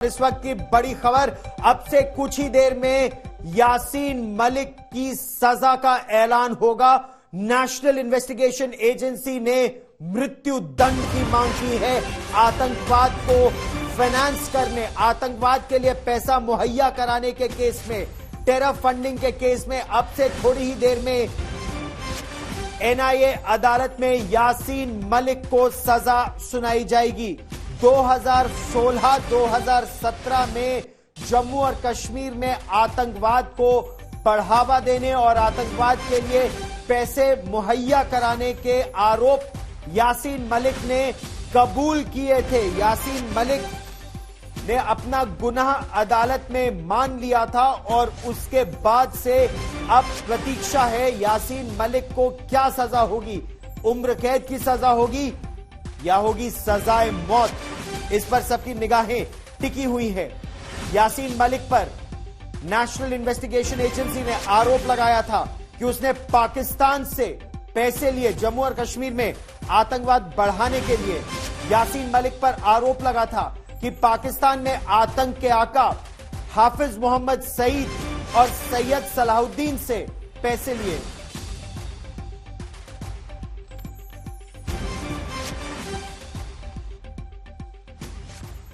इस वक्त की बड़ी खबर, अब से कुछ ही देर में यासीन मलिक की सजा का ऐलान होगा। नेशनल इन्वेस्टिगेशन एजेंसी ने मृत्यु दंड की मांग की है। आतंकवाद को फाइनेंस करने, आतंकवाद के लिए पैसा मुहैया कराने के केस में, टेरर फंडिंग के केस में अब से थोड़ी ही देर में एनआईए अदालत में यासीन मलिक को सजा सुनाई जाएगी। 2016-2017 में जम्मू और कश्मीर में आतंकवाद को बढ़ावा देने और आतंकवाद के लिए पैसे मुहैया कराने के आरोप यासीन मलिक ने कबूल किए थे। यासीन मलिक ने अपना गुनाह अदालत में मान लिया था और उसके बाद से अब प्रतीक्षा है यासीन मलिक को क्या सजा होगी। उम्र कैद की सजा होगी या होगी सजाए मौत, इस पर सबकी निगाहें टिकी हुई हैं। यासीन मलिक पर नेशनल इन्वेस्टिगेशन एजेंसी ने आरोप लगाया था कि उसने पाकिस्तान से पैसे लिए जम्मू और कश्मीर में आतंकवाद बढ़ाने के लिए। यासीन मलिक पर आरोप लगा था कि पाकिस्तान में आतंक के आका हाफिज मोहम्मद सईद और सैयद सलाहुद्दीन से पैसे लिए।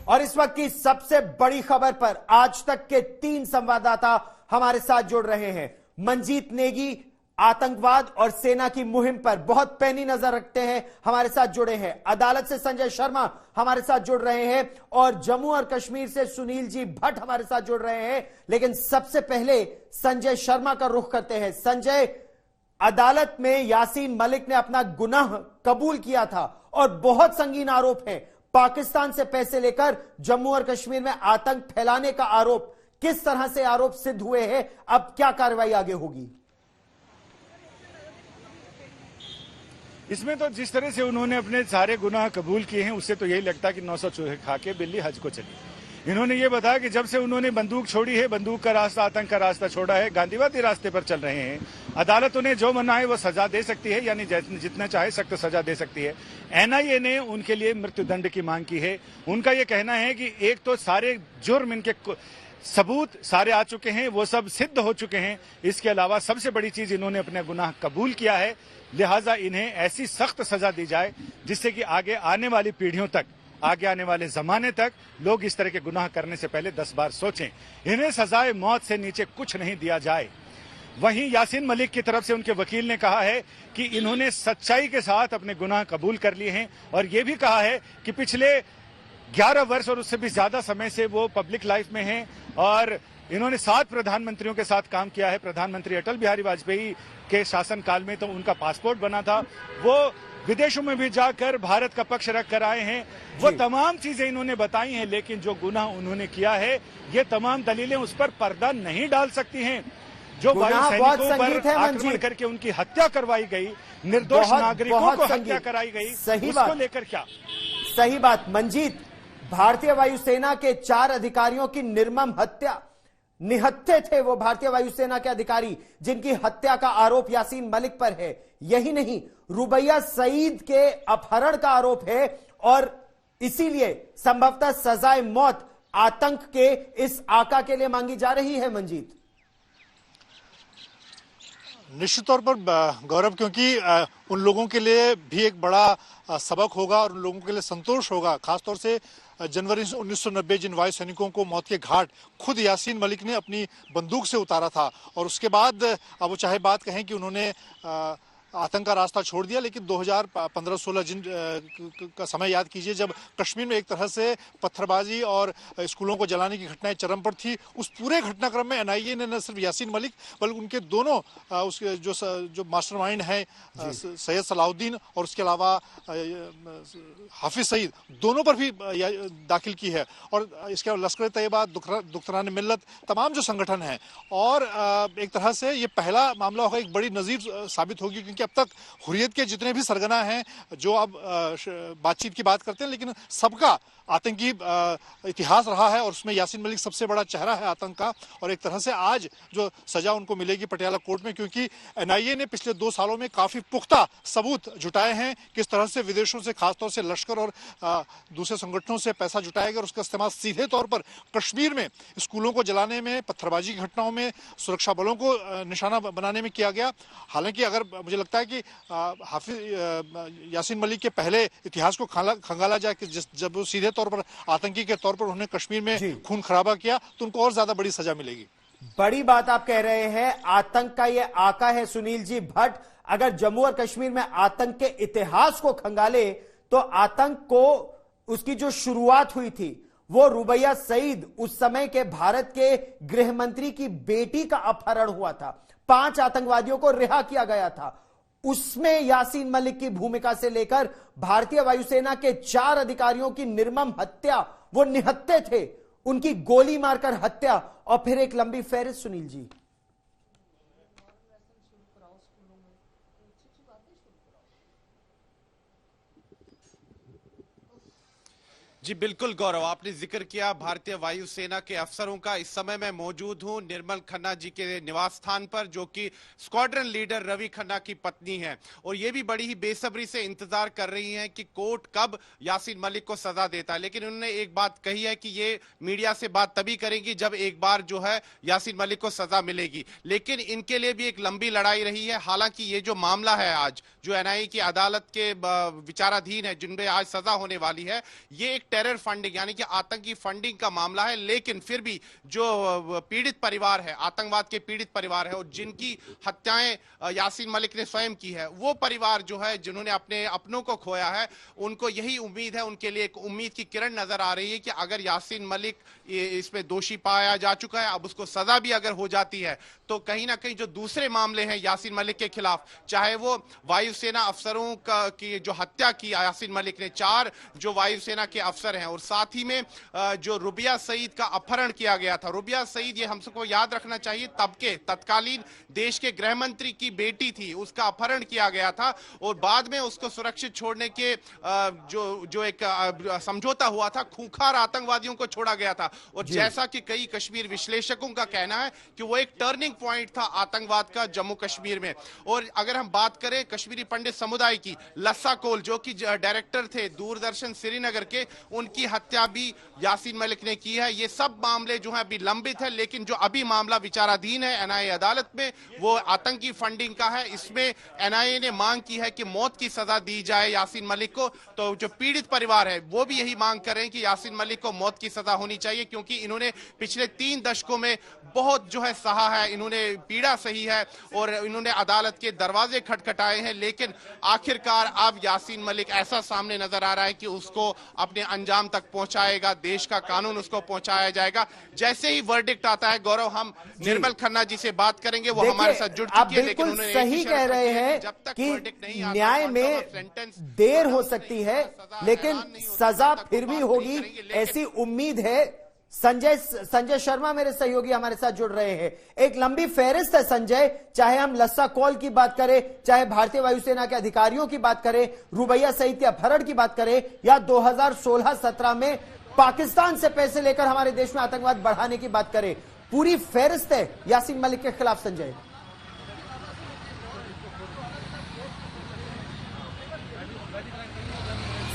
और इस वक्त की सबसे बड़ी खबर पर आज तक के 3 संवाददाता हमारे साथ जुड़ रहे हैं। मंजीत नेगी आतंकवाद और सेना की मुहिम पर बहुत पैनी नजर रखते हैं, हमारे साथ जुड़े हैं। अदालत से संजय शर्मा हमारे साथ जुड़ रहे हैं और जम्मू और कश्मीर से सुनील जी भट्ट हमारे साथ जुड़ रहे हैं। लेकिन सबसे पहले संजय शर्मा का रुख करते हैं। संजय, अदालत में यासीन मलिक ने अपना गुनाह कबूल किया था और बहुत संगीन आरोप है। पाकिस्तान से पैसे लेकर जम्मू और कश्मीर में आतंक फैलाने का आरोप, किस तरह से आरोप सिद्ध हुए हैं, अब क्या कार्रवाई आगे होगी? इसमें तो जिस तरह से उन्होंने अपने सारे गुनाह कबूल किए हैं, उससे तो यही लगता है कि 900 चूहे खा के बिल्ली हज को चली। इन्होंने ये बताया कि जब से उन्होंने बंदूक छोड़ी है, बंदूक का रास्ता, आतंक का रास्ता छोड़ा है, गांधीवादी रास्ते पर चल रहे हैं। अदालत उन्हें जो मना है वो सजा दे सकती है, यानी जितना चाहे सख्त सजा दे सकती है। एनआईए ने उनके लिए मृत्युदंड की मांग की है। उनका ये कहना है कि एक तो सारे जुर्म, इनके सबूत सारे आ चुके हैं, वो सब सिद्ध हो चुके हैं। इसके अलावा सबसे बड़ी चीज, इन्होंने अपना गुनाह कबूल किया है, लिहाजा इन्हें ऐसी सख्त सजा दी जाए जिससे कि आगे आने वाली पीढ़ियों तक, आगे आने वाले जमाने तक लोग इस तरह के गुनाह करने से पहले 10 बार सोचें। इन्हें सजाए मौत से नीचे कुछ नहीं दिया जाए। वहीं यासीन मलिक की तरफ से उनके वकील ने कहा है कि इन्होंने सच्चाई के साथ अपने गुनाह कबूल कर लिए हैं और ये भी कहा है कि पिछले 11 वर्ष और उससे भी ज्यादा समय से वो पब्लिक लाइफ में हैं और इन्होंने 7 प्रधानमंत्रियों के साथ काम किया है। प्रधानमंत्री अटल बिहारी वाजपेयी के शासनकाल में तो उनका पासपोर्ट बना था, वो विदेशों में भी जाकर भारत का पक्ष रख कर आए हैं। वो तमाम चीजें इन्होंने बताई हैं, लेकिन जो गुनाह उन्होंने किया है, ये तमाम दलीलें उस पर पर्दा नहीं डाल सकती हैं। जो वायु सैनिकों पर आक्रमण करके उनकी हत्या करवाई गई, निर्दोष नागरिकों को हत्या कराई गई, उसको लेकर क्या? सही बात मंजीत, भारतीय वायुसेना के 4 अधिकारियों की निर्मम हत्या, निहत्थे थे वो भारतीय वायुसेना के अधिकारी जिनकी हत्या का आरोप यासीन मलिक पर है। यही नहीं, रुबैया सईद के अपहरण का आरोप है और इसीलिए संभवतः सजाए मौत आतंक के इस आका के लिए मांगी जा रही है। मंजीत, निश्चित तौर पर गौरव, क्योंकि उन लोगों के लिए भी एक बड़ा सबक होगा और उन लोगों के लिए संतोष होगा। खासतौर से जनवरी 1990 जिन वायु सैनिकों को मौत के घाट खुद यासीन मलिक ने अपनी बंदूक से उतारा था और उसके बाद अब वो चाहे बात कहें कि उन्होंने आतंक का रास्ता छोड़ दिया, लेकिन 2015-16 जिन का समय याद कीजिए जब कश्मीर में एक तरह से पत्थरबाजी और स्कूलों को जलाने की घटनाएं चरम पर थी। उस पूरे घटनाक्रम में एनआईए ने न सिर्फ यासीन मलिक बल्कि उनके दोनों उसके जो मास्टरमाइंड हैं सैयद सलाहुद्दीन और उसके अलावा हाफिज सईद, दोनों पर भी दाखिल की है। और इसके अलावा लश्कर तैयबा, दुख्तरान मिल्लत, तमाम जो संगठन हैं। और एक तरह से ये पहला मामला होगा, एक बड़ी नजीर साबित होगी, क्योंकि अब तक हुर्रियत के जितने भी सरगना हैं जो अब बातचीत की बात करते हैं, लेकिन सबका आतंकी इतिहास रहा है और उसमें यासीन मलिक सबसे बड़ा चेहरा है आतंक का। और एक तरह से आज जो सजा उनको मिलेगी पटियाला कोर्ट में, क्योंकि एनआईए ने पिछले 2 सालों में काफी पुख्ता सबूत जुटाए हैं किस तरह से विदेशों से, खासतौर से लश्कर और दूसरे संगठनों से पैसा जुटाया गया और उसका इस्तेमाल सीधे तौर पर कश्मीर में स्कूलों को जलाने में, पत्थरबाजी की घटनाओं में, सुरक्षा बलों को निशाना बनाने में किया गया। हालांकि अगर मुझे लगता है कि यासीन मलिक के पहले इतिहास को खंगाला जाए कि जब वो सीधे तौर पर आतंकी के तौर पर उन्होंने कश्मीर में खून खराबा किया तो उनको और ज्यादा बड़ी सजा मिलेगी। बड़ी बात आप कह रहे हैं, आतंक का ये आका है सुनील जी भट्ट। अगर जम्मू और कश्मीर में आतंक के इतिहास को खंगाले तो आतंक को उसकी जो शुरुआत हुई थी वो रुबैया सईद, उस समय के भारत के गृह मंत्री की बेटी का अपहरण हुआ था, 5 आतंकवादियों को रिहा किया गया था। उसमें यासीन मलिक की भूमिका से लेकर भारतीय वायुसेना के 4 अधिकारियों की निर्मम हत्या, वो निहत्थे थे, उनकी गोली मारकर हत्या, और फिर एक लंबी फहरिस्त सुनील जी। जी बिल्कुल गौरव, आपने जिक्र किया भारतीय वायुसेना के अफसरों का। इस समय मैं मौजूद हूं निर्मल खन्ना जी के निवास स्थान पर, जो कि स्क्वाड्रन लीडर रवि खन्ना की पत्नी है, और ये भी बड़ी ही बेसब्री से इंतजार कर रही हैं कि कोर्ट कब यासीन मलिक को सजा देता है। लेकिन उन्होंने एक बात कही है कि ये मीडिया से बात तभी करेंगी जब एक बार जो है यासीन मलिक को सजा मिलेगी। लेकिन इनके लिए भी एक लंबी लड़ाई रही है। हालांकि ये जो मामला है आज जो एनआईए की अदालत के विचाराधीन है, जिनमें आज सजा होने वाली है, ये एक टेरर फंडिंग यानी कि आतंकी फंडिंग का मामला है। लेकिन फिर भी जो पीड़ित परिवार है, आतंकवाद के पीड़ित परिवार है, और जिनकी हत्याएं यासीन मलिक ने स्वयं की है, वो परिवार जो है जिन्होंने अपने अपनों को खोया है, उनको यही उम्मीद है, उनके लिए एक उम्मीद की किरण नजर आ रही है कि अगर यासीन मलिक इसमें दोषी पाया जा चुका है, अब उसको सजा भी अगर हो जाती है, तो कहीं ना कहीं जो दूसरे मामले हैं यासीन मलिक के खिलाफ, चाहे वो वायुसेना अफसरों की जो हत्या की यासीन मलिक ने, 4 जो वायुसेना के अफसर हैं, और साथ ही में जो रुबैया सईद का अपहरण किया गया था। रुबैया सईद, ये हम सबको याद रखना चाहिए, तब के तत्कालीन देश के गृह मंत्री की बेटी थी, उसका अपहरण किया गया था और बाद में उसको सुरक्षित छोड़ने के जो एक समझौता हुआ था, खूंखार आतंकवादियों को छोड़ा गया था। और जैसा कि कई कश्मीर विश्लेषकों का कहना है कि वो एक टर्निंग पॉइंट था आतंकवाद का जम्मू कश्मीर में। और अगर हम बात करें कश्मीरी पंडित समुदाय की, लस्सा कोल जो कि डायरेक्टर थे दूरदर्शन श्रीनगर के, उनकी हत्या भी यासीन मलिक ने की है। ये सब मामले जो है अभी लंबित है, लेकिन जो अभी मामला विचाराधीन है एनआईए अदालत में, वो आतंकी फंडिंग का है। इसमें एनआईए ने मांग की है कि मौत की सजा दी जाए यासीन मलिक को। तो जो पीड़ित परिवार है वो भी यही मांग कर रहे हैं कि यासीन मलिक को मौत की सजा होनी चाहिए, क्योंकि इन्होंने पिछले 3 दशकों में बहुत जो है सहा है, इन्होंने पीड़ा सही है और इन्होंने अदालत के दरवाजे खटखटाए हैं। लेकिन आखिरकार अब यासीन मलिक ऐसा सामने नजर आ रहा है कि उसको अपने अंजाम तक पहुंचाएगा, देश का कानून उसको पहुंचाया जाएगा। जैसे ही वर्डिक्ट आता है गौरव, हम निर्मल खन्ना जी से बात करेंगे, वो हमारे साथ जुड़ चुकी है। लेकिन उन्होंने सही कह रहे हैं जब तक कि वर्डिक्ट नहीं आता, न्याय में देर हो सकती है, लेकिन सजा फिर भी होगी, ऐसी उम्मीद है। संजय शर्मा मेरे सहयोगी हमारे साथ जुड़ रहे हैं। एक लंबी फहरिस्त है संजय, चाहे हम लस्सा कॉल की बात करें, चाहे भारतीय वायुसेना के अधिकारियों की बात करें, रुबैया सईद के अपहरण की बात करें, या 2016-17 में पाकिस्तान से पैसे लेकर हमारे देश में आतंकवाद बढ़ाने की बात करें, पूरी फहरिस्त है यासीन मलिक के खिलाफ।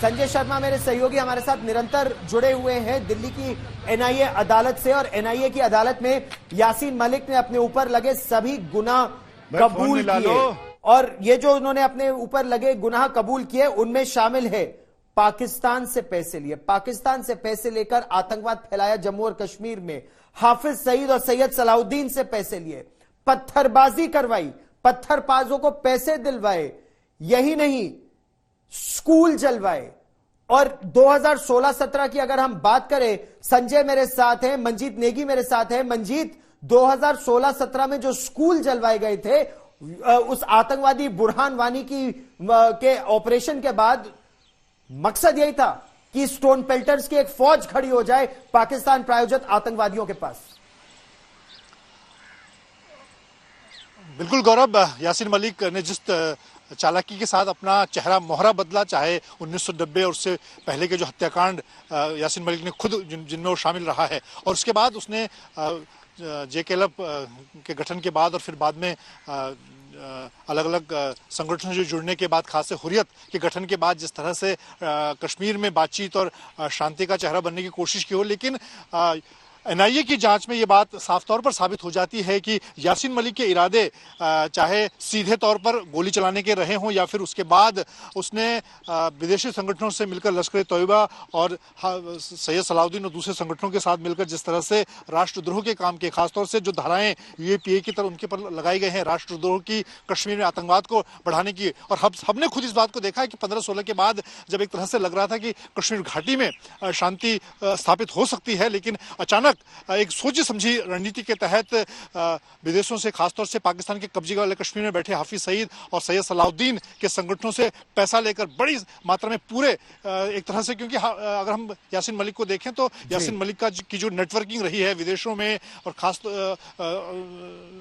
संजय शर्मा मेरे सहयोगी हमारे साथ निरंतर जुड़े हुए हैं दिल्ली की एनआईए अदालत से, और एनआईए की अदालत में यासीन मलिक ने अपने ऊपर लगे सभी गुनाह कबूल किए, और ये जो उन्होंने अपने ऊपर लगे गुनाह कबूल किए उनमें शामिल है पाकिस्तान से पैसे लिए, पाकिस्तान से पैसे लेकर आतंकवाद फैलाया जम्मू और कश्मीर में, हाफिज सईद और सैयद सलाउद्दीन से पैसे लिए, पत्थरबाजी करवाई, पत्थरबाजों को पैसे दिलवाए, यही नहीं स्कूल जलवाए। और 2016-17 की अगर हम बात करें, संजय मेरे साथ है, मंजीत नेगी मेरे साथ है। मंजीत, 2016-17 में जो स्कूल जलवाए गए थे, उस आतंकवादी बुरहान वानी के ऑपरेशन के बाद मकसद यही था कि स्टोन पेल्टर्स की एक फौज खड़ी हो जाए पाकिस्तान प्रायोजित आतंकवादियों के पास। बिल्कुल गौरव, यासीन मलिक ने जिस चालाकी के साथ अपना चेहरा मोहरा बदला, चाहे 1990 और उससे पहले के जो हत्याकांड यासीन मलिक ने खुद जिनमें वो शामिल रहा है, और उसके बाद उसने JK-LF के गठन के बाद और फिर बाद में अलग अलग संगठनों से जुड़ने के बाद, खास से हुर्रियत के गठन के बाद जिस तरह से कश्मीर में बातचीत और शांति का चेहरा बनने की कोशिश की हो, लेकिन NIA की जांच में ये बात साफ तौर पर साबित हो जाती है कि यासीन मलिक के इरादे चाहे सीधे तौर पर गोली चलाने के रहे हों या फिर उसके बाद उसने विदेशी संगठनों से मिलकर लश्कर-ए-तोयबा और सैयद सलाउद्दीन और दूसरे संगठनों के साथ मिलकर जिस तरह से राष्ट्रद्रोह के काम किए, खासतौर से जो धाराएं UAPA की तरफ उनके पर लगाई गई हैं राष्ट्रद्रोह की, कश्मीर में आतंकवाद को बढ़ाने की, और हमने खुद इस बात को देखा है कि 15-16 के बाद जब एक तरह से लग रहा था कि कश्मीर घाटी में शांति स्थापित हो सकती है, लेकिन अचानक एक सोची समझी रणनीति के तहत विदेशों से, खासतौर से पाकिस्तान के कब्जे वाले कश्मीर में बैठे हाफिज सईद और सैयद सलाउद्दीन के संगठनों से पैसा लेकर बड़ी मात्रा में पूरे एक तरह से, क्योंकि अगर हम यासीन मलिक को देखें तो यासीन मलिक की जो नेटवर्किंग रही है विदेशों में और खास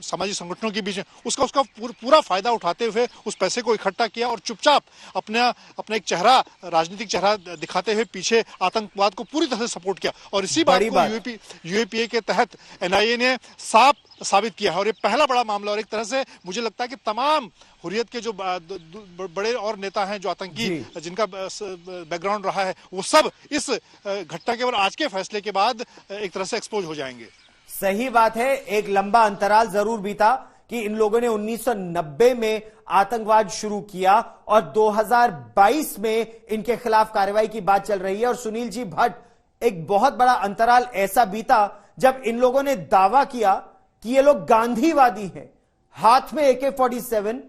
सामाजिक संगठनों के बीच में, उसका पूरा फायदा उठाते हुए उस पैसे को इकट्ठा किया और चुपचाप अपना एक चेहरा, राजनीतिक चेहरा दिखाते हुए पीछे आतंकवाद को पूरी तरह से सपोर्ट किया। और इसी बात को UAPA के तहत NIA ने साफ साबित किया है, और ये पहला बड़ा मामला। और एक तरह से मुझे लगता है कि तमाम हुर्रियत के जो बड़े और नेता हैं, जो आतंकी जिनका बैकग्राउंड रहा है, वो सब इस घटना के और आज के फैसले के बाद एक तरह से एक्सपोज हो जाएंगे। सही बात है, एक लंबा अंतराल जरूर बीता कि इन लोगों ने 1990 में आतंकवाद शुरू किया और 2022 में इनके खिलाफ कार्रवाई की बात चल रही है। और सुनील जी भट्ट, एक बहुत बड़ा अंतराल ऐसा बीता जब इन लोगों ने दावा किया कि ये लोग गांधीवादी हैं, हाथ में AK-47,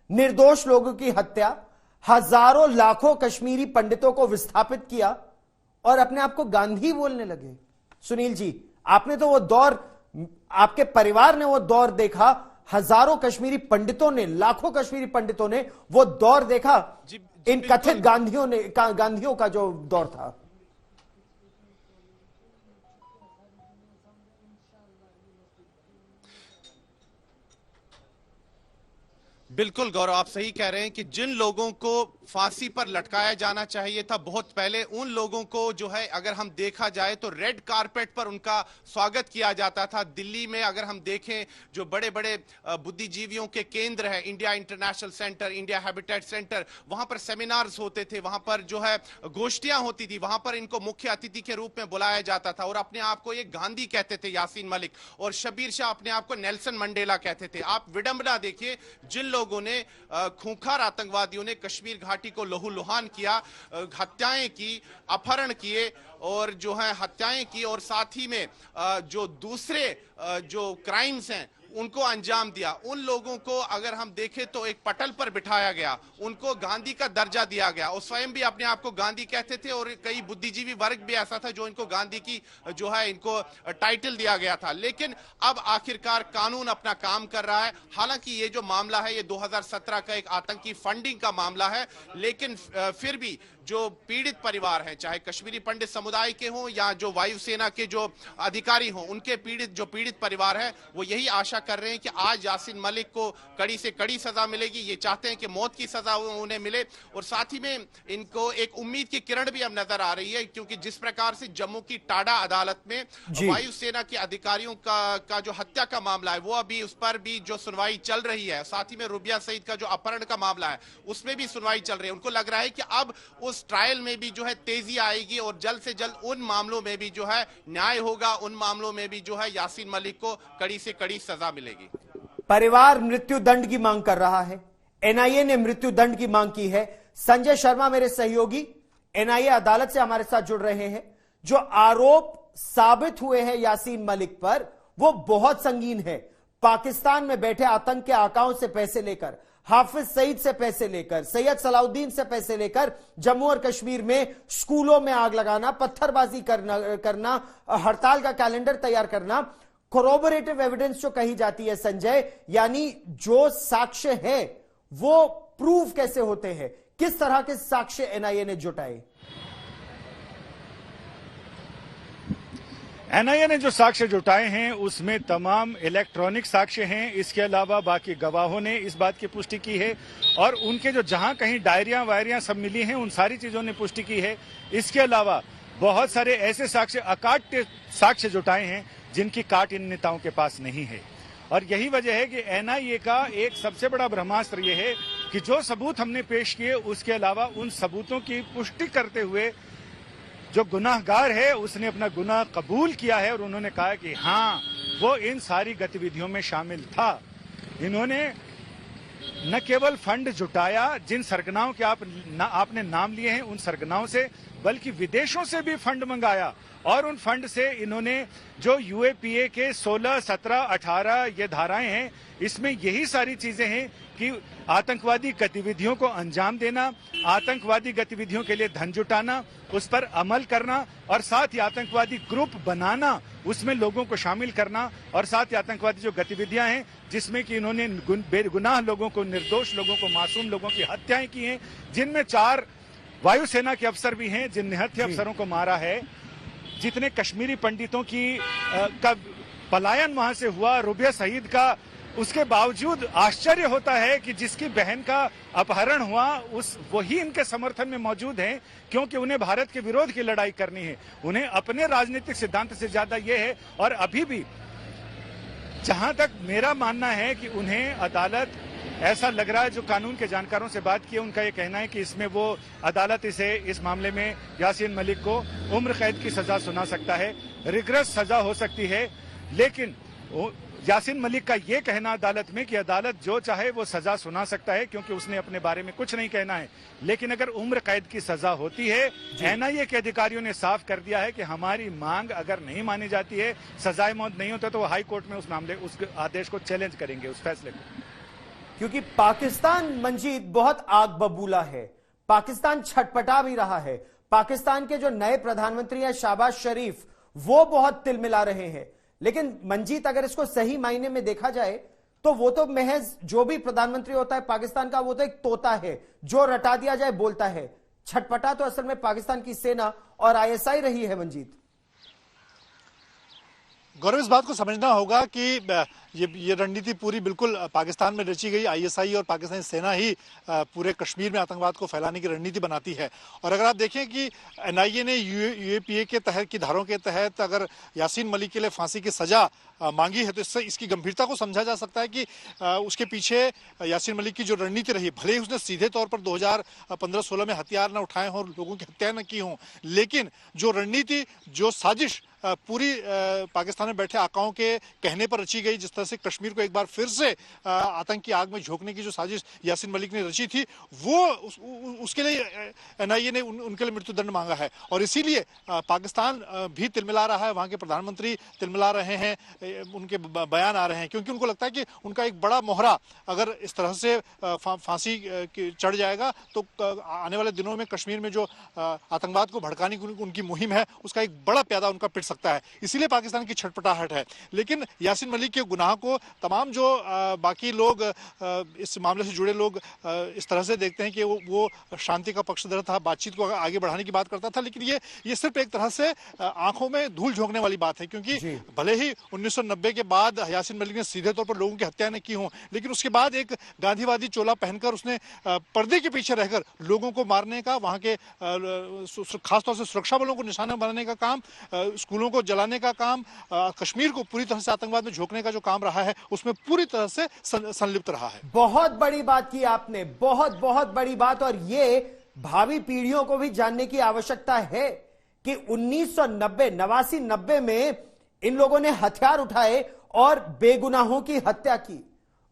निर्दोष लोगों की हत्या, हजारों लाखों कश्मीरी पंडितों को विस्थापित किया और अपने आप को गांधी बोलने लगे। सुनील जी, आपने तो वो दौर, आपके परिवार ने वो दौर देखा, हजारों कश्मीरी पंडितों ने, लाखों कश्मीरी पंडितों ने वो दौर देखा, इन कथित गांधियों का जो दौर था। बिल्कुल गौरव, आप सही कह रहे हैं कि जिन लोगों को फांसी पर लटकाया जाना चाहिए था बहुत पहले, उन लोगों को जो है अगर हम देखा जाए तो रेड कारपेट पर उनका स्वागत किया जाता था। दिल्ली में अगर हम देखें जो बड़े बड़े बुद्धिजीवियों के केंद्र है, India international centre, India habitat centre, वहां पर सेमिनार्स होते थे, वहां पर जो है गोष्ठियां होती थी, वहां पर इनको मुख्य अतिथि के रूप में बुलाया जाता था और अपने आप को ये गांधी कहते थे यासीन मलिक, और शबीर शाह अपने आप को नेल्सन मंडेला कहते थे। आप विडंबना देखिए, जिन लोगों ने खूंखार आतंकवादियों ने कश्मीर घाटी को लहूलुहान किया, हत्याएं की, अपहरण किए और जो है हत्याएं की, और साथ ही में जो दूसरे जो क्राइम्स हैं उनको अंजाम दिया, उन लोगों को अगर हम देखें तो एक पटल पर बिठाया गया, उनको गांधी का दर्जा दिया गया, और स्वयं भी अपने आप को गांधी कहते थे, और कई बुद्धिजीवी वर्ग भी ऐसा था जो इनको गांधी की जो है इनको टाइटल दिया गया था। लेकिन अब आखिरकार कानून अपना काम कर रहा है। हालांकि ये जो मामला है ये 2017 का एक आतंकी फंडिंग का मामला है, लेकिन फिर भी जो पीड़ित परिवार हैं, चाहे कश्मीरी पंडित समुदाय के हों या जो वायुसेना के जो अधिकारी हों, उनके जो पीड़ित परिवार है, वो यही आशा कर रहे हैं कि आज यासीन मलिक को कड़ी से कड़ी सजा मिलेगी। ये चाहते हैं कि मौत की सजा उन्हें मिले, और साथ ही में इनको एक उम्मीद की किरण भी अब नजर आ रही है, क्योंकि जिस प्रकार से जम्मू की टाडा अदालत में वायुसेना के अधिकारियों का जो हत्या का मामला है, वो अभी उस पर भी जो सुनवाई चल रही है, साथ ही में रुबिया सईद का जो अपहरण का मामला है उसमें भी सुनवाई चल रही है। उनको लग रहा है कि अब उस ट्रायल में भी जो है तेजी आएगी और जल्द से जल्द उन मामलों में भी जो है न्याय होगा, उन मामलों में भी जो है यासीन मलिक को कड़ी से कड़ी सजा मिलेगी। परिवार मृत्यु दंड की मांग कर रहा है, NIA ने मृत्यु दंड की मांग की है। संजय शर्मा मेरे सहयोगी NIA अदालत से हमारे साथ जुड़ रहे हैं। जो आरोप साबित हुए हैं यासीन मलिक पर वो बहुत संगीन है। पाकिस्तान में बैठे आतंक के आकाओं से पैसे लेकर, हाफिज सईद से पैसे लेकर, सैयद सलाउद्दीन से पैसे लेकर जम्मू और कश्मीर में स्कूलों में आग लगाना, पत्थरबाजी करना, हड़ताल का कैलेंडर तैयार करना, कोरोबोरेटिव एविडेंस जो कही जाती है संजय, यानी जो साक्ष्य है वो प्रूव कैसे होते हैं, किस तरह के साक्ष्य NIA ने जुटाए? एनआईए ने जो साक्ष्य जुटाए हैं उसमें तमाम इलेक्ट्रॉनिक साक्ष्य हैं। इसके अलावा बाकी गवाहों ने इस बात की पुष्टि की है और उनके जो जहां कहीं डायरियां वायरियां सब मिली हैं उन सारी चीजों ने पुष्टि की है। इसके अलावा बहुत सारे ऐसे साक्ष्य अकाट साक्ष्य जुटाए हैं जिनकी काट इन नेताओं के पास नहीं है। और यही वजह है कि एनआईए का एक सबसे बड़ा ब्रह्मास्त्र यह है कि जो सबूत हमने पेश किए उसके अलावा उन सबूतों की पुष्टि करते हुए जो गुनाहगार है उसने अपना गुनाह कबूल किया है और उन्होंने कहा कि हाँ वो इन सारी गतिविधियों में शामिल था। इन्होंने न केवल फंड जुटाया जिन सरगनाओं के आपने नाम लिए हैं उन सरगनाओं से, बल्कि विदेशों से भी फंड मंगाया और उन फंड से इन्होंने जो यूएपीए के 16, 17, 18 ये धाराएं हैं इसमें यही सारी चीजें हैं कि आतंकवादी गतिविधियों को अंजाम देना, आतंकवादी गतिविधियों के लिए धन जुटाना, उस पर अमल करना और साथ ही आतंकवादी ग्रुप बनाना, उसमें लोगों को शामिल करना और साथ ही आतंकवादी जो गतिविधियां हैं जिसमें कि इन्होंने बेगुनाह लोगों को, निर्दोष लोगों को, मासूम लोगों की हत्याएं की हैं, जिनमें 4 वायुसेना के अफसर भी हैं जिन निहत्थे अफसरों को मारा है, जितने कश्मीरी पंडितों का पलायन वहां से हुआ, रुबिया शहीद का, उसके बावजूद आश्चर्य होता है कि जिसकी बहन का अपहरण हुआ वही इनके समर्थन में मौजूद हैं, क्योंकि उन्हें भारत के विरोध की लड़ाई करनी है। उन्हें अपने राजनीतिक सिद्धांत से ज्यादा यह है और अभी भी जहां तक मेरा मानना है कि उन्हें अदालत, ऐसा लग रहा है जो कानून के जानकारों से बात की उनका यह कहना है कि इसमें वो अदालत इस मामले में यासीन मलिक को उम्र कैद की सजा सुना सकता है, रिग्रेस सजा हो सकती है। लेकिन यासीन मलिक का यह कहना अदालत में कि अदालत जो चाहे वो सजा सुना सकता है क्योंकि उसने अपने बारे में कुछ नहीं कहना है, लेकिन अगर उम्र कैद की सजा होती है, एनआईए के अधिकारियों ने साफ कर दिया है कि हमारी मांग अगर नहीं मानी जाती है, सजाए मौत नहीं होता तो वो हाई कोर्ट में उस आदेश को चैलेंज करेंगे, उस फैसले को। क्योंकि पाकिस्तान मंजीत बहुत आग बबूला है, पाकिस्तान छटपटा भी रहा है। पाकिस्तान के जो नए प्रधानमंत्री हैं शहबाज शरीफ, वो बहुत तिलमिला रहे हैं, लेकिन मंजीत अगर इसको सही मायने में देखा जाए तो वो तो महज जो भी प्रधानमंत्री होता है पाकिस्तान का वो तो एक तोता है, जो रटा दिया जाए बोलता है। छटपटा तो असल में पाकिस्तान की सेना और आईएसआई रही है मंजीत। गौरव, इस बात को समझना होगा कि ये रणनीति पूरी बिल्कुल पाकिस्तान में रची गई। आईएसआई और पाकिस्तानी सेना ही पूरे कश्मीर में आतंकवाद को फैलाने की रणनीति बनाती है। और अगर आप देखें कि एनआईए ने यूएपीए के तहत की धाराओं के तहत अगर यासीन मलिक के लिए फांसी की सजा मांगी है तो इससे इसकी गंभीरता को समझा जा सकता है कि उसके पीछे यासीन मलिक की जो रणनीति रही, भले ही उसने सीधे तौर पर 2015-16 में हथियार न उठाए हों और लोगों की हत्याएं न की हों, लेकिन जो रणनीति, जो साजिश पूरी पाकिस्तान में बैठे आकाओं के कहने पर रची गई, जिस तरह से कश्मीर को एक बार फिर से आतंक की आग में झोंकने की जो साजिश यासीन मलिक ने रची थी, वो उसके लिए एनआईए ने उनके लिए मृत्युदंड मांगा है। और इसीलिए पाकिस्तान भी तिलमिला रहा है, वहां के प्रधानमंत्री तिलमिला रहे हैं, उनके बयान आ रहे हैं, क्योंकि उनको लगता है कि उनका एक बड़ा मोहरा अगर इस तरह से फांसी चढ़ जाएगा तो आने वाले दिनों में कश्मीर में जो आतंकवाद को भड़काने की उनकी मुहिम है उसका एक बड़ा प्यादा उनका पिट सकता है। इसीलिए पाकिस्तान की छटपटाहट है। लेकिन यासीन मलिक के गुनाह को तमाम जो बाकी लोग इस मामले से जुड़े लोग इस तरह से देखते हैं कि वो शांति का पक्षधर था, बातचीत को आगे बढ़ाने की बात करता था, लेकिन ये सिर्फ एक तरह से आंखों में धूल झोंकने वाली बात है, क्योंकि भले ही 1990 के बाद यासीन मलिक ने सीधे तौर पर लोगों की हत्याएं की हों, लेकिन उसके बाद एक गांधीवादी चोला पहनकर उसने पर्दे के पीछे रहकर लोगों को मारने का, वहां के खासतौर से सुरक्षा बलों को निशाना बनाने का काम, स्कूलों को जलाने का काम, कश्मीर को पूरी तरह से आतंकवाद में झोंकने का जो काम रहा है उसमें पूरी तरह से संलिप्त रहा है। बहुत बड़ी बात की आपने, बहुत बड़ी बात। और ये भावी पीढ़ियों को भी जानने की आवश्यकता है कि 1990 में इन लोगों ने हथियार उठाए और बेगुनाहों की हत्या की।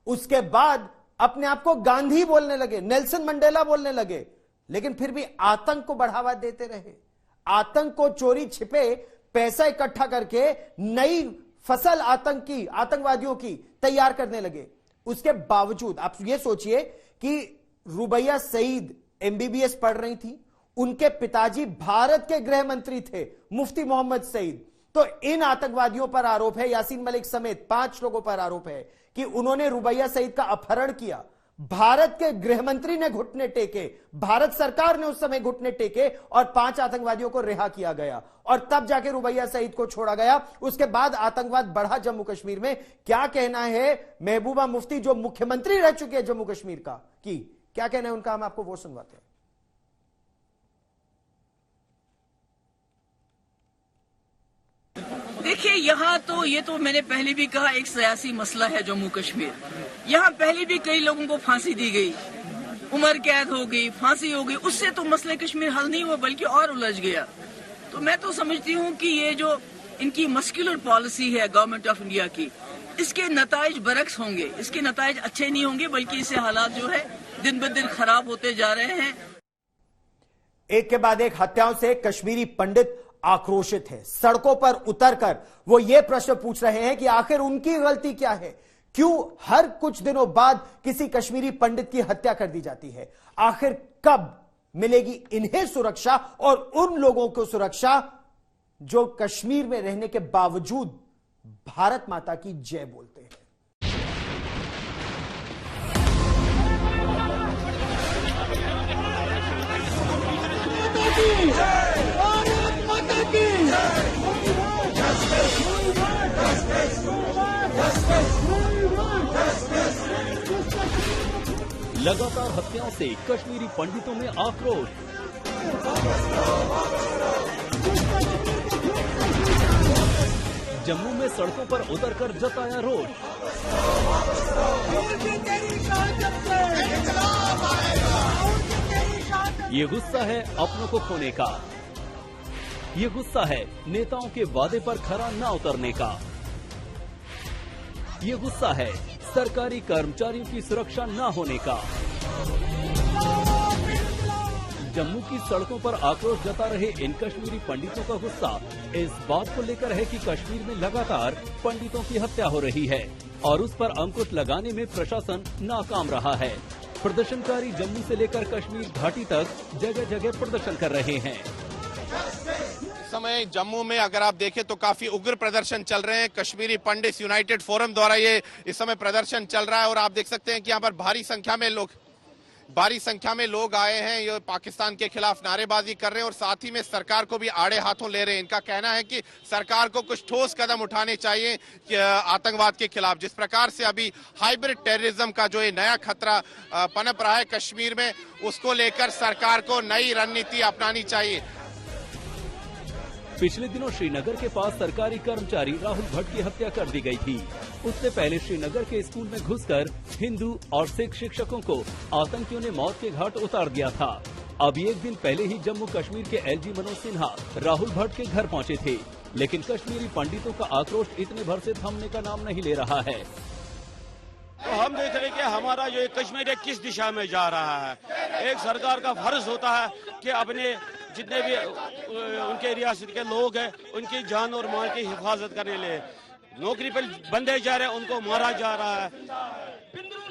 उसके बाद अपने आप को गांधी बोलने लगे, नेल्सन मंडेला बोलने लगे, लेकिन फिर भी आतंक को बढ़ावा देते रहे। आतंक को चोरी छिपे पैसा इकट्ठा करके नई फसल आतंकवादियों की तैयार करने लगे। उसके बावजूद आप ये सोचिए कि रुबैया सईद एमबीबीएस पढ़ रही थी, उनके पिताजी भारत के गृह मंत्री थे, मुफ्ती मोहम्मद सईद। तो इन आतंकवादियों पर आरोप है, यासीन मलिक समेत 5 लोगों पर आरोप है कि उन्होंने रुबैया सईद का अपहरण किया, भारत के गृह मंत्री ने घुटने टेके, भारत सरकार ने उस समय घुटने टेके और 5 आतंकवादियों को रिहा किया गया और तब जाके रुबैया सईद को छोड़ा गया। उसके बाद आतंकवाद बढ़ा जम्मू कश्मीर में। क्या कहना है महबूबा मुफ्ती जो मुख्यमंत्री रह चुके हैं जम्मू कश्मीर का, कि क्या कहना है उनका, हम आपको वो सुनवाते हैं। देखिए, यहाँ तो ये तो मैंने पहले भी कहा, एक सियासी मसला है जम्मू कश्मीर। यहाँ पहले भी कई लोगों को फांसी दी गई, उम्र कैद हो गई, फांसी हो गई, उससे तो मसले कश्मीर हल नहीं हुआ बल्कि और उलझ गया। तो मैं तो समझती हूँ कि ये जो इनकी मस्कुलर पॉलिसी है गवर्नमेंट ऑफ इंडिया की, इसके नताइज बरक्स होंगे, इसके नताइज अच्छे नहीं होंगे, बल्कि इससे हालात जो है दिन ब दिन खराब होते जा रहे हैं। एक के बाद एक हत्याओं से कश्मीरी पंडित आक्रोशित है। सड़कों पर उतरकर वो ये प्रश्न पूछ रहे हैं कि आखिर उनकी गलती क्या है, क्यों हर कुछ दिनों बाद किसी कश्मीरी पंडित की हत्या कर दी जाती है, आखिर कब मिलेगी इन्हें सुरक्षा और उन लोगों को सुरक्षा जो कश्मीर में रहने के बावजूद भारत माता की जय बोलते हैं। लगातार हत्याओं से कश्मीरी पंडितों में आक्रोश। जम्मू में सड़कों पर उतरकर जताया रोष। ये गुस्सा है अपनों को खोने का, ये गुस्सा है नेताओं के वादे पर खरा न उतरने का, ये गुस्सा है सरकारी कर्मचारियों की सुरक्षा न होने का। जम्मू की सड़कों पर आक्रोश जता रहे इन कश्मीरी पंडितों का गुस्सा इस बात को लेकर है कि कश्मीर में लगातार पंडितों की हत्या हो रही है और उस पर अंकुश लगाने में प्रशासन नाकाम रहा है। प्रदर्शनकारी जम्मू से लेकर कश्मीर घाटी तक जगह जगह प्रदर्शन कर रहे हैं। समय जम्मू में अगर आप देखें तो काफी उग्र प्रदर्शन चल रहे हैं। कश्मीरी पंडित यूनाइटेड फोरम द्वारा ये इस समय प्रदर्शन चल रहा है और आप देख सकते हैं कि यहाँ पर भारी संख्या में लोग आए हैं। ये पाकिस्तान के खिलाफ नारेबाजी कर रहे हैं और साथ ही में सरकार को भी आड़े हाथों ले रहे हैं। इनका कहना है कि सरकार को कुछ ठोस कदम उठाने चाहिए आतंकवाद के खिलाफ। जिस प्रकार से अभी हाइब्रिड टेररिज्म का जो ये नया खतरा पनप रहा है कश्मीर में, उसको लेकर सरकार को नई रणनीति अपनानी चाहिए। पिछले दिनों श्रीनगर के पास सरकारी कर्मचारी राहुल भट्ट की हत्या कर दी गई थी। उससे पहले श्रीनगर के स्कूल में घुसकर हिंदू और सिख शिक्षकों को आतंकियों ने मौत के घाट उतार दिया था। अभी एक दिन पहले ही जम्मू कश्मीर के एलजी मनोज सिन्हा राहुल भट्ट के घर पहुंचे थे, लेकिन कश्मीरी पंडितों का आक्रोश इतने भर से थमने का नाम नहीं ले रहा है। तो हम देख रहे हैं कि हमारा जो कश्मीर है किस दिशा में जा रहा है। एक सरकार का फर्ज होता है कि अपने जितने भी उनके रियासत के लोग हैं उनकी जान और माल की हिफाजत करने ले नौकरी पर बंदे जा रहे हैं, उनको मारा जा रहा है।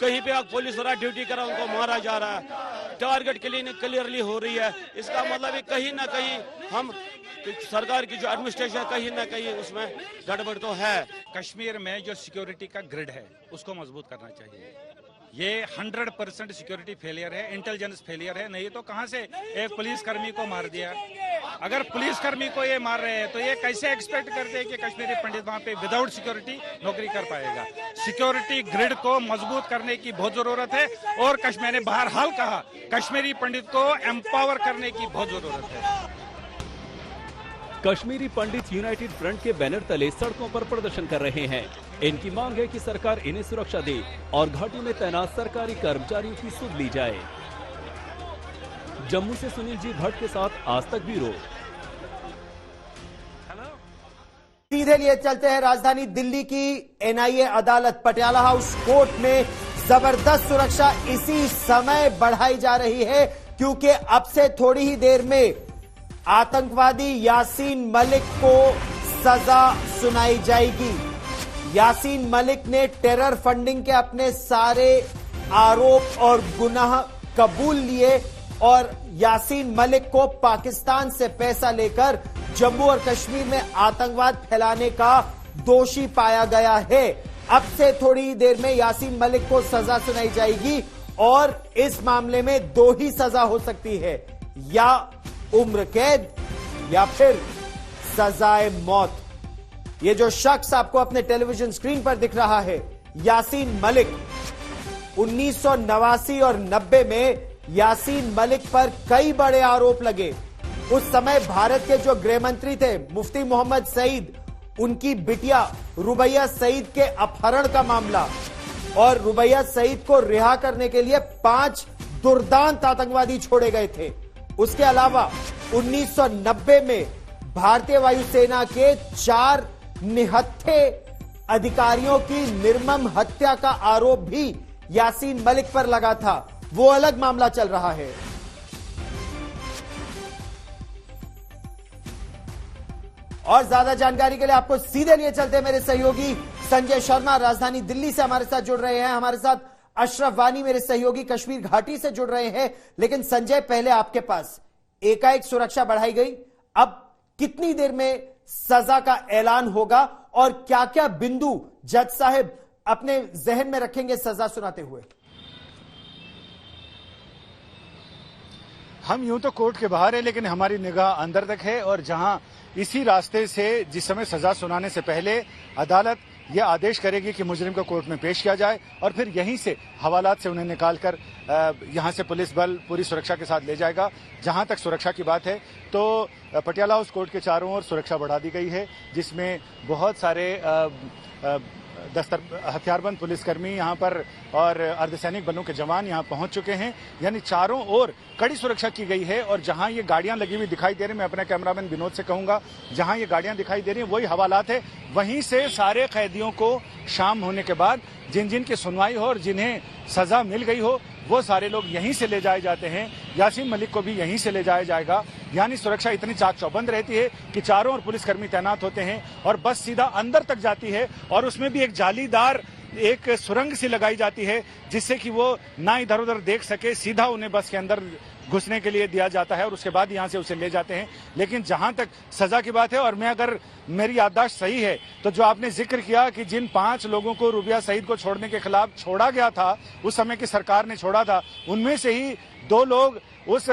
कहीं पे पुलिस वाला ड्यूटी करा, उनको मारा जा रहा है। टारगेट क्लियरली हो रही है। इसका मतलब है कहीं ना कहीं हम सरकार की जो एडमिनिस्ट्रेशन कहीं ना कहीं उसमें गड़बड़ तो है। कश्मीर में जो सिक्योरिटी का ग्रिड है उसको मजबूत करना चाहिए। ये 100% सिक्योरिटी फेलियर है, इंटेलिजेंस फेलियर है। नहीं तो कहां से एक पुलिसकर्मी को मार दिया। अगर पुलिसकर्मी को ये मार रहे हैं तो ये कैसे एक्सपेक्ट करते हैं कि कश्मीरी पंडित वहां पे विदाउट सिक्योरिटी नौकरी कर पाएगा। सिक्योरिटी ग्रिड को मजबूत करने की बहुत जरूरत है और मैंने बहरहाल कहा कश्मीरी पंडित को एम्पावर करने की बहुत जरूरत है। कश्मीरी पंडित यूनाइटेड फ्रंट के बैनर तले सड़कों पर प्रदर्शन कर रहे हैं। इनकी मांग है कि सरकार इन्हें सुरक्षा दे और घाटी में तैनात सरकारी कर्मचारियों की सुध ली जाए। जम्मू से सुनील जी भट्ट के साथ आज तक ब्यूरो। सीधे लिए चलते हैं राजधानी दिल्ली की एनआईए अदालत पटियाला हाउस कोर्ट में जबरदस्त सुरक्षा इसी समय बढ़ाई जा रही है क्योंकि अब से थोड़ी ही देर में आतंकवादी यासीन मलिक को सजा सुनाई जाएगी। यासीन मलिक ने टेरर फंडिंग के अपने सारे आरोप और गुनाह कबूल लिए और यासीन मलिक को पाकिस्तान से पैसा लेकर जम्मू और कश्मीर में आतंकवाद फैलाने का दोषी पाया गया है। अब से थोड़ी देर में यासीन मलिक को सजा सुनाई जाएगी और इस मामले में 2 ही सजा हो सकती है, या उम्र कैद या फिर सजाए मौत। ये जो शख्स आपको अपने टेलीविजन स्क्रीन पर दिख रहा है, यासीन मलिक, 1989 और 90 में यासीन मलिक पर कई बड़े आरोप लगे। उस समय भारत के जो गृह मंत्री थे मुफ्ती मोहम्मद सईद, उनकी बिटिया रुबैया सईद के अपहरण का मामला, और रुबैया सईद को रिहा करने के लिए 5 दुर्दांत आतंकवादी छोड़े गए थे। उसके अलावा 1990 में भारतीय वायुसेना के 4 निहत्थे अधिकारियों की निर्मम हत्या का आरोप भी यासीन मलिक पर लगा था। वो अलग मामला चल रहा है। और ज्यादा जानकारी के लिए आपको सीधे लिए चलते मेरे सहयोगी संजय शर्मा राजधानी दिल्ली से हमारे साथ जुड़ रहे हैं। हमारे साथ अशरफ वानी मेरे सहयोगी कश्मीर घाटी से जुड़ रहे हैं। लेकिन संजय, पहले आपके पास एकाएक सुरक्षा बढ़ाई गई, अब कितनी देर में सजा का ऐलान होगा और क्या क्या बिंदु जज साहब अपने जहन में रखेंगे सजा सुनाते हुए? हम यूं तो कोर्ट के बाहर है, लेकिन हमारी निगाह अंदर तक है, और जहां इसी रास्ते से जिस समय सजा सुनाने से पहले अदालत यह आदेश करेगी कि मुजरिम को कोर्ट में पेश किया जाए, और फिर यहीं से हवालात से उन्हें निकालकर यहां से पुलिस बल पूरी सुरक्षा के साथ ले जाएगा। जहां तक सुरक्षा की बात है तो पटियाला हाउस कोर्ट के चारों ओर सुरक्षा बढ़ा दी गई है, जिसमें बहुत सारे हथियारबंद पुलिसकर्मी यहां पर और अर्धसैनिक बलों के जवान यहां पहुंच चुके हैं। यानी चारों ओर कड़ी सुरक्षा की गई है। और जहां ये गाड़ियां लगी हुई दिखाई दे रही, मैं अपने कैमरामैन विनोद से कहूंगा, जहां ये गाड़ियां दिखाई दे रही हैं वही हवालात है। वहीं से सारे कैदियों को शाम होने के बाद जिन जिन की सुनवाई हो और जिन्हें सजा मिल गई हो वो सारे लोग यहीं से ले जाए जाते हैं। यासीन मलिक को भी यहीं से ले जाया जाएगा। यानी सुरक्षा इतनी चाक चौबंद रहती है कि चारों ओर पुलिसकर्मी तैनात होते हैं और बस सीधा अंदर तक जाती है, और उसमें भी एक जालीदार एक सुरंग सी लगाई जाती है जिससे कि वो ना इधर उधर देख सके, सीधा उन्हें बस के अंदर घुसने के लिए दिया जाता है और उसके बाद यहां से उसे ले जाते हैं। लेकिन जहां तक सजा की बात है, और मैं अगर मेरी याददाश्त सही है तो जो आपने जिक्र किया कि जिन 5 लोगों को रुबैया सईद को छोड़ने के खिलाफ छोड़ा गया था, उस समय की सरकार ने छोड़ा था, उनमें से ही 2 लोग उस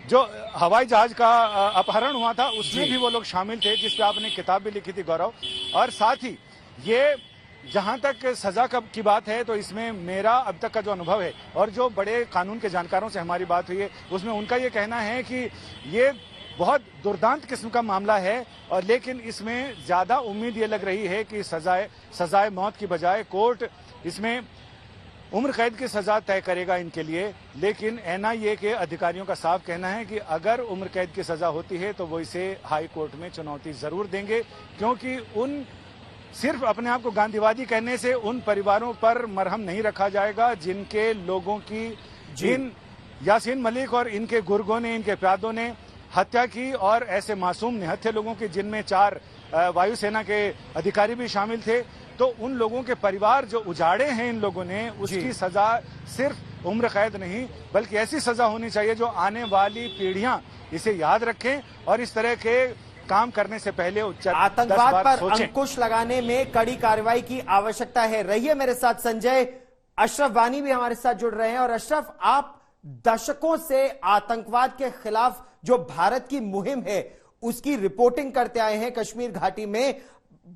जो हवाई जहाज का अपहरण हुआ था उसमें भी वो लोग शामिल थे, जिस पे आपने किताब भी लिखी थी गौरव। और साथ ही ये जहां तक सजा की बात है तो इसमें मेरा अब तक का जो अनुभव है और जो बड़े कानून के जानकारों से हमारी बात हुई है उसमें उनका ये कहना है कि ये बहुत दुर्दांत किस्म का मामला है, और लेकिन इसमें ज्यादा उम्मीद ये लग रही है कि सजाए मौत की बजाय कोर्ट इसमें उम्र कैद की सजा तय करेगा इनके लिए। लेकिन एनआईए के अधिकारियों का साफ कहना है कि अगर उम्र कैद की सजा होती है तो वो इसे हाई कोर्ट में चुनौती जरूर देंगे, क्योंकि सिर्फ अपने आप को गांधीवादी कहने से उन परिवारों पर मरहम नहीं रखा जाएगा जिनके लोगों की जिन यासीन मलिक और इनके गुर्गों ने, इनके प्यादों ने हत्या की, और ऐसे मासूम निहत्थे लोगों की जिनमें 4 वायुसेना के अधिकारी भी शामिल थे। तो उन लोगों के परिवार जो उजाड़े हैं इन लोगों ने, उसकी सजा सिर्फ उम्र कैद नहीं बल्कि ऐसी सजा होनी चाहिए जो आने वाली पीढ़ियां इसे याद रखें और इस तरह के काम करने से पहले आतंकवाद पर अंकुश लगाने में कड़ी कार्रवाई की आवश्यकता है। रहिए मेरे साथ संजय। अशरफ वानी भी हमारे साथ जुड़ रहे हैं। और अशरफ, आप दशकों से आतंकवाद के खिलाफ जो भारत की मुहिम है उसकी रिपोर्टिंग करते आए हैं कश्मीर घाटी में।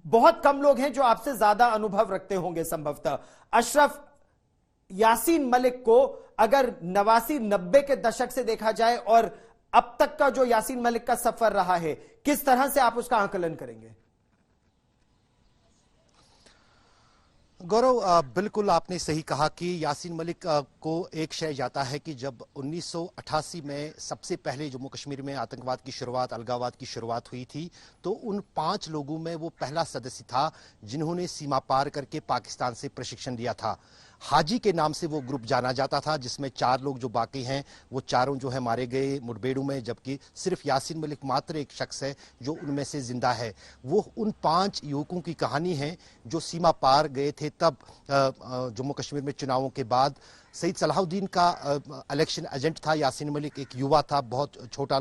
बहुत कम लोग हैं जो आपसे ज्यादा अनुभव रखते होंगे संभवतः। अशरफ, यासीन मलिक को अगर 89-90 के दशक से देखा जाए और अब तक का जो यासीन मलिक का सफर रहा है, किस तरह से आप उसका आकलन करेंगे? गौरव, बिल्कुल आपने सही कहा कि यासीन मलिक को एक शय जाता है कि जब 1988 में सबसे पहले जम्मू कश्मीर में आतंकवाद की शुरुआत, अलगाववाद की शुरुआत हुई थी, तो उन 5 लोगों में वो पहला सदस्य था जिन्होंने सीमा पार करके पाकिस्तान से प्रशिक्षण लिया था। हाजी के नाम से वो ग्रुप जाना जाता था, जिसमें 4 लोग जो बाकी हैं वो चारों जो है मारे गए मुठभेड़ों में, जबकि सिर्फ यासीन मलिक मात्र एक शख्स है जो उनमें से जिंदा है। वो उन 5 युवकों की कहानी है जो सीमा पार गए थे तब जम्मू कश्मीर में चुनावों के बाद। सईद सलाहुद्दीन का इलेक्शन एजेंट था यासीन मलिक, एक युवा था, बहुत छोटा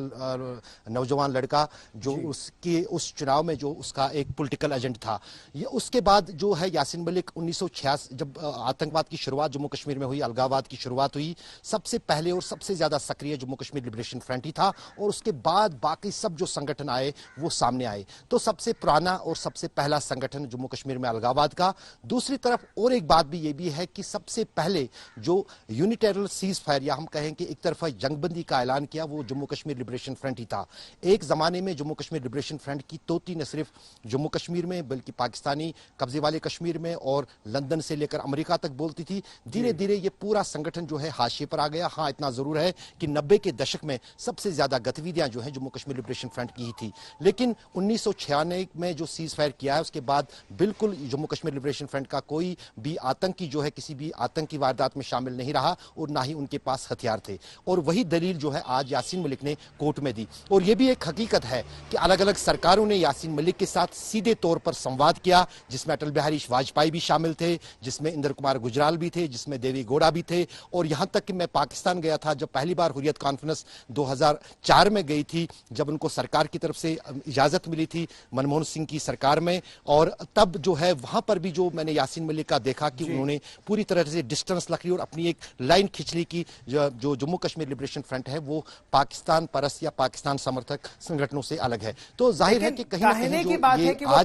नौजवान लड़का जो उसकी उस चुनाव में जो उसका एक पॉलिटिकल एजेंट था। ये उसके बाद जो है यासीन मलिक 1986 जब आतंकवाद की शुरुआत जम्मू कश्मीर में हुई, अलगाववाद की शुरुआत हुई, सबसे पहले और सबसे ज्यादा सक्रिय जम्मू कश्मीर लिबरेशन फ्रंट ही था और उसके बाद बाकी सब जो संगठन आए वो सामने आए। तो सबसे पुराना और सबसे पहला संगठन जम्मू कश्मीर में अलगाववाद का। दूसरी तरफ और एक बात भी ये भी है कि सबसे पहले जो यूनिटैरियल सीज फायर या हम कहें कि एक तरफा जंगबंदी का ऐलान किया वो जम्मू कश्मीर लिबरेशन फ्रंट ही था। एक जमाने में जम्मू कश्मीर लिबरेशन फ्रंट की तोती न सिर्फ जम्मू कश्मीर में बल्कि पाकिस्तानी कब्जे वाले कश्मीर में और लंदन से लेकर अमेरिका तक बोलती थी। धीरे धीरे ये पूरा संगठन जो है हाशिए पर आ गया। हाँ, इतना जरूर है कि 90 के दशक में सबसे ज्यादा गतिविधियां जो है जम्मू कश्मीर लिबरेशन फ्रंट की ही थी, लेकिन 1996 में जो सीज फायर किया है उसके बाद बिल्कुल जम्मू कश्मीर लिबरेशन फ्रंट का कोई भी आतंकी जो है किसी भी आतंकी वारदात में शामिल नहीं रहा और ना ही उनके पास हथियार थे। और वही दलील जो है आज यासीन मलिक ने कोर्ट में दी। और यह भी एक हकीकत है कि अलग अलग सरकारों ने यासीन मलिक के साथ सीधे तौर पर संवाद किया, जिसमें अटल बिहारी वाजपेयी भी शामिल थे, जिसमें इंद्र कुमार गुजराल भी थे, जिसमें देवी गौड़ा भी थे। और यहां तक कि मैं पाकिस्तान गया था जब पहली बार हुर्रियत कॉन्फ्रेंस 2004 में गई थी, जब उनको सरकार की तरफ से इजाजत मिली थी मनमोहन सिंह की सरकार में, और तब जो है वहां पर भी जो मैंने यासीन मलिक का देखा कि उन्होंने पूरी तरह से डिस्टेंस रख ली और अपनी एक लाइन खींच ली कि जो जम्मू कश्मीर लिबरेशन फ्रंट है वो पाकिस्तान परस्त या पाकिस्तान समर्थक संगठनों से अलग है। तो जाहिर है कि कहीं ना कहीं की बात है कि वो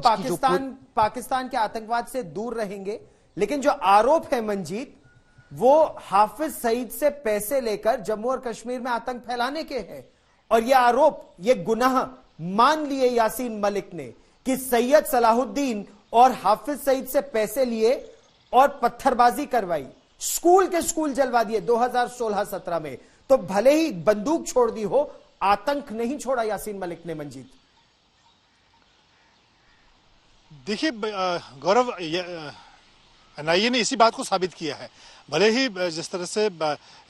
पाकिस्तान के आतंकवाद से दूर रहेंगे, लेकिन जो आरोप है मंजीत वो हाफिज सईद से पैसे लेकर जम्मू और कश्मीर में आतंक फैलाने के हैं। और यह आरोप, यह गुनाह मान लिए यासीन मलिक ने कि सैयद सलाहुद्दीन और हाफिज सईद से पैसे लिए और पत्थरबाजी करवाई, स्कूल के स्कूल जलवा दिए 2016-17 में। तो भले ही बंदूक छोड़ दी हो, आतंक नहीं छोड़ा यासीन मलिक ने। मंजीत देखिए गौरव, एनआईए ने इसी बात को साबित किया है। भले ही जिस तरह से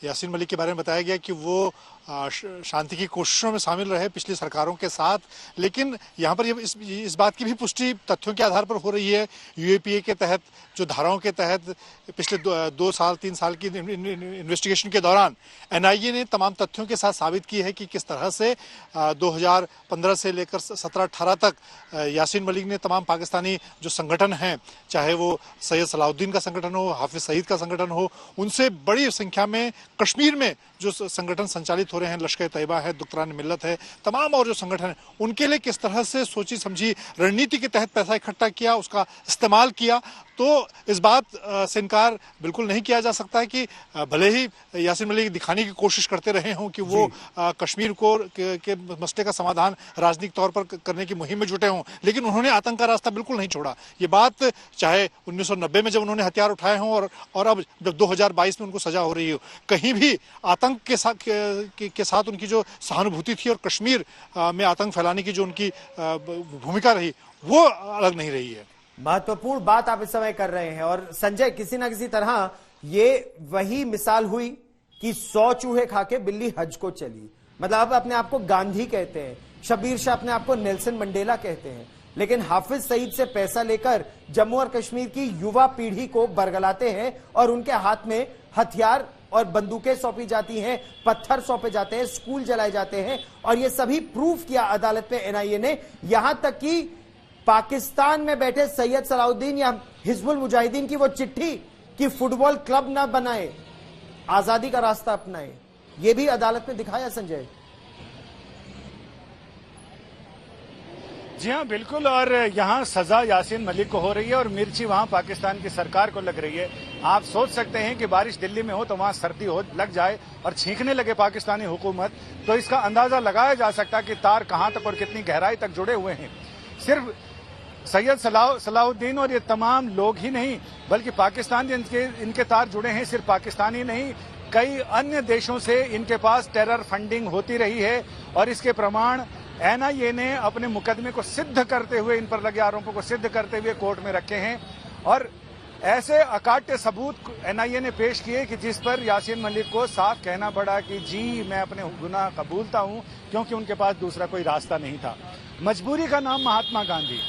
यासीन मलिक के बारे में बताया गया कि वो शांति की कोशिशों में शामिल रहे पिछली सरकारों के साथ, लेकिन यहाँ पर इस बात की भी पुष्टि तथ्यों के आधार पर हो रही है। यूएपीए के तहत जो धाराओं के तहत पिछले 2-3 साल की इन्वेस्टिगेशन के दौरान एनआईए ने तमाम तथ्यों के साथ साबित की है कि किस तरह से 2015 से लेकर 17-18 तक यासीन मलिक ने तमाम पाकिस्तानी जो संगठन हैं, चाहे वो सैयद सलाहुद्दीन का संगठन हो, हाफिज सईद का संगठन हो, उनसे बड़ी संख्या में कश्मीर में जो संगठन संचालित हो रहे हैं, लश्कर तैयबा है, दुख्तरान मिल्लत है, तमाम और जो संगठन है, उनके लिए किस तरह से सोची समझी रणनीति के तहत पैसा इकट्ठा किया, उसका इस्तेमाल किया। तो इस बात से इनकार बिल्कुल नहीं किया जा सकता है कि भले ही यासीन मलिक दिखाने की कोशिश करते रहे हों कि वो कश्मीर को के मसले का समाधान राजनीतिक तौर पर करने की मुहिम में जुटे हों, लेकिन उन्होंने आतंक का रास्ता बिल्कुल नहीं छोड़ा। ये बात चाहे 1990 में जब उन्होंने हथियार उठाए हों और अब जब 2022 में उनको सजा हो रही हो, कहीं भी आतंक के साथ उनकी जो सहानुभूति थी और कश्मीर में आतंक फैलाने की जो उनकी भूमिका रही वो अलग नहीं रही है। महत्वपूर्ण बात आप इस समय कर रहे हैं। और संजय, किसी ना किसी तरह ये वही मिसाल हुई कि 100 चूहे खा के बिल्ली हज को चली। मतलब आप अपने आप को गांधी कहते हैं, शब्बीर शाह अपने आप को नेल्सन मंडेला कहते हैं, लेकिन हाफिज सईद से पैसा लेकर जम्मू और कश्मीर की युवा पीढ़ी को बरगलाते हैं और उनके हाथ में हथियार और बंदूकें सौंपी जाती हैं, पत्थर सौंपे जाते हैं, स्कूल जलाए जाते हैं। और ये सभी प्रूफ किया अदालत में एनआईए ने, यहां तक कि पाकिस्तान में बैठे सैयद सलाहुद्दीन या हिजबुल मुजाहिदीन की वो चिट्ठी कि फुटबॉल क्लब ना बनाए, आजादी का रास्ता अपनाए, ये भी अदालत में दिखाया संजय। जी हाँ, बिल्कुल। और यहाँ सजा यासीन मलिक को हो रही है और मिर्ची वहाँ पाकिस्तान की सरकार को लग रही है। आप सोच सकते हैं कि बारिश दिल्ली में हो तो वहाँ सर्दी हो लग जाए और छींकने लगे पाकिस्तानी हुकूमत, तो इसका अंदाजा लगाया जा सकता है कि तार कहाँ तक और कितनी गहराई तक जुड़े हुए हैं। सिर्फ सैयद सलाहुद्दीन और ये तमाम लोग ही नहीं, बल्कि पाकिस्तान इनके तार जुड़े हैं। सिर्फ पाकिस्तानी नहीं, कई अन्य देशों से इनके पास टेरर फंडिंग होती रही है और इसके प्रमाण एनआईए ने अपने मुकदमे को सिद्ध करते हुए, इन पर लगे आरोपों को सिद्ध करते हुए कोर्ट में रखे हैं। और ऐसे अकाट्य सबूत एनआईए ने पेश किए कि जिस पर यासीन मलिक को साफ कहना पड़ा कि जी मैं अपने गुनाह कबूलता हूं, क्योंकि उनके पास दूसरा कोई रास्ता नहीं था। मजबूरी का नाम महात्मा गांधी,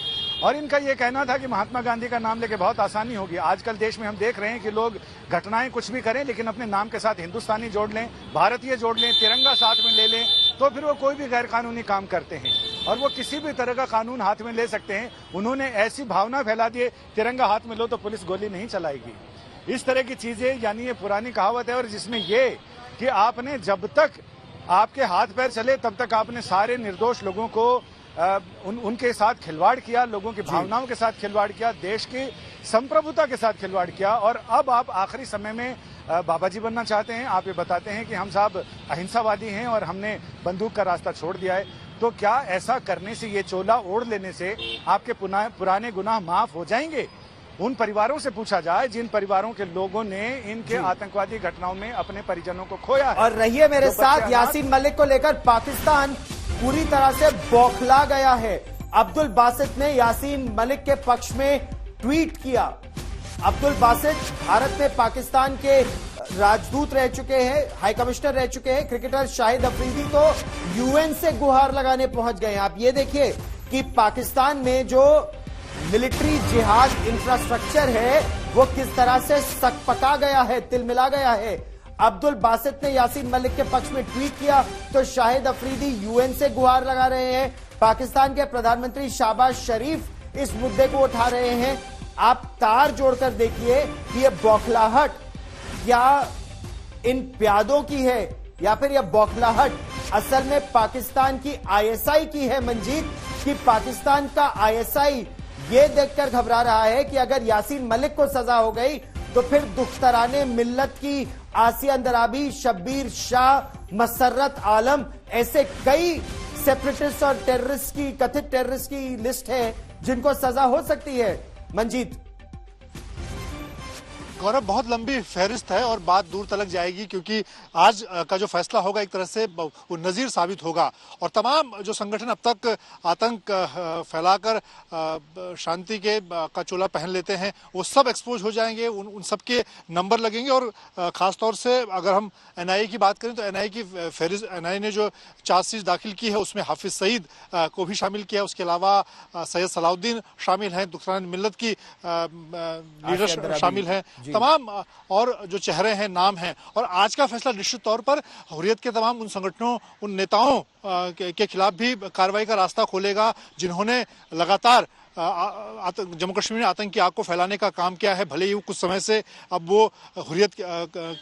और इनका यह कहना था कि महात्मा गांधी का नाम लेके बहुत आसानी होगी। आजकल देश में हम देख रहे हैं कि लोग घटनाएं कुछ भी करें, लेकिन अपने नाम के साथ हिंदुस्तानी जोड़ लें, भारतीय जोड़ लें, तिरंगा साथ में ले लें, तो फिर वो कोई भी गैर कानूनी काम करते हैं और वो किसी भी तरह का कानून हाथ में ले सकते हैं। उन्होंने ऐसी भावना फैला दी, तिरंगा हाथ में लो तो पुलिस गोली नहीं चलाएगी। इस तरह की चीजें, यानी ये पुरानी कहावत है, और जिसमें ये कि आपने जब तक आपके हाथ पैर चले तब तक आपने सारे निर्दोष लोगों को उनके साथ खिलवाड़ किया, लोगों की भावनाओं के साथ खिलवाड़ किया, देश की संप्रभुता के साथ खिलवाड़ किया, और अब आप आखिरी समय में बाबा जी बनना चाहते हैं। आप ये बताते हैं कि हम साहब अहिंसावादी हैं और हमने बंदूक का रास्ता छोड़ दिया है। तो क्या ऐसा करने से, ये चोला ओढ़ लेने से आपके पुराने गुनाह माफ हो जाएंगे? उन परिवारों से पूछा जाए जिन परिवारों के लोगों ने इनके आतंकवादी घटनाओं में अपने परिजनों को खोया है। और रहिए मेरे साथ, यासीन मलिक को लेकर पाकिस्तान पूरी तरह से बौखला गया है। अब्दुल बासित ने यासीन मलिक के पक्ष में ट्वीट किया। अब्दुल बासित भारत में पाकिस्तान के राजदूत रह चुके हैं, हाई कमिश्नर रह चुके हैं। क्रिकेटर शाहिद अफरीदी तो यूएन से गुहार लगाने पहुंच गए हैं। आप ये देखिए कि पाकिस्तान में जो मिलिट्री जिहाद इंफ्रास्ट्रक्चर है वो किस तरह से सकपका गया है, तिलमिला गया है। अब्दुल बासित ने यासीन मलिक के पक्ष में ट्वीट किया तो शाहिद अफरीदी यूएन से गुहार लगा रहे हैं। पाकिस्तान के प्रधानमंत्री शहबाज शरीफ इस मुद्दे को उठा रहे हैं। आप तार जोड़कर देखिए कि यह बौखलाहट क्या इन प्यादों की है या फिर यह बौखलाहट असल में पाकिस्तान की आईएसआई की है मंजीत, कि पाकिस्तान का आईएसआई ये देखकर घबरा रहा है कि अगर यासीन मलिक को सजा हो गई तो फिर दुख्तराने मिल्लत की आसिया अंदराबी, शब्बीर शाह, मसर्रत आलम, ऐसे कई सेपरेटिस्ट और टेररिस्ट की, कथित टेररिस्ट की लिस्ट है जिनको सजा हो सकती है। मंजीत, गौरव, बहुत लंबी फहरिस्त है और बात दूर तलक जाएगी, क्योंकि आज का जो फैसला होगा एक तरह से वो नजीर साबित होगा और तमाम जो संगठन अब तक आतंक फैलाकर शांति के का चोला पहन लेते हैं वो सब एक्सपोज हो जाएंगे, उन सब के नंबर लगेंगे। और खासतौर से अगर हम एनआईए की बात करें तो एनआईए ने जो चार्जशीट दाखिल की है उसमें हाफिज सईद को भी शामिल किया है। उसके अलावा सैयद सलाउद्दीन शामिल हैं, दुख्तरान मिल्लत की लीडर शामिल हैं, तमाम और जो चेहरे हैं, नाम हैं। और आज का फैसला निश्चित तौर पर हुर्रियत के तमाम उन संगठनों, उन नेताओं के खिलाफ भी कार्रवाई का रास्ता खोलेगा जिन्होंने लगातार जम्मू कश्मीर में आतंक की आग को फैलाने का काम किया है। भले ही कुछ समय से अब वो हुर्रियत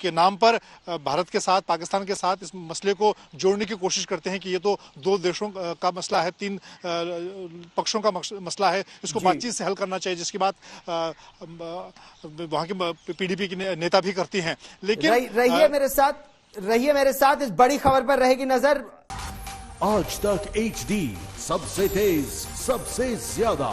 के नाम पर भारत के साथ, पाकिस्तान के साथ इस मसले को जोड़ने की कोशिश करते हैं कि ये तो दो देशों का मसला है, तीन पक्षों का मसला है, इसको बातचीत से हल करना चाहिए, जिसकी बात वहां के पीडीपी की नेता भी करती हैं। लेकिन रहिए मेरे साथ इस बड़ी खबर पर रहेगी नजर। आज तक HD, सबसे तेज, सबसे ज्यादा।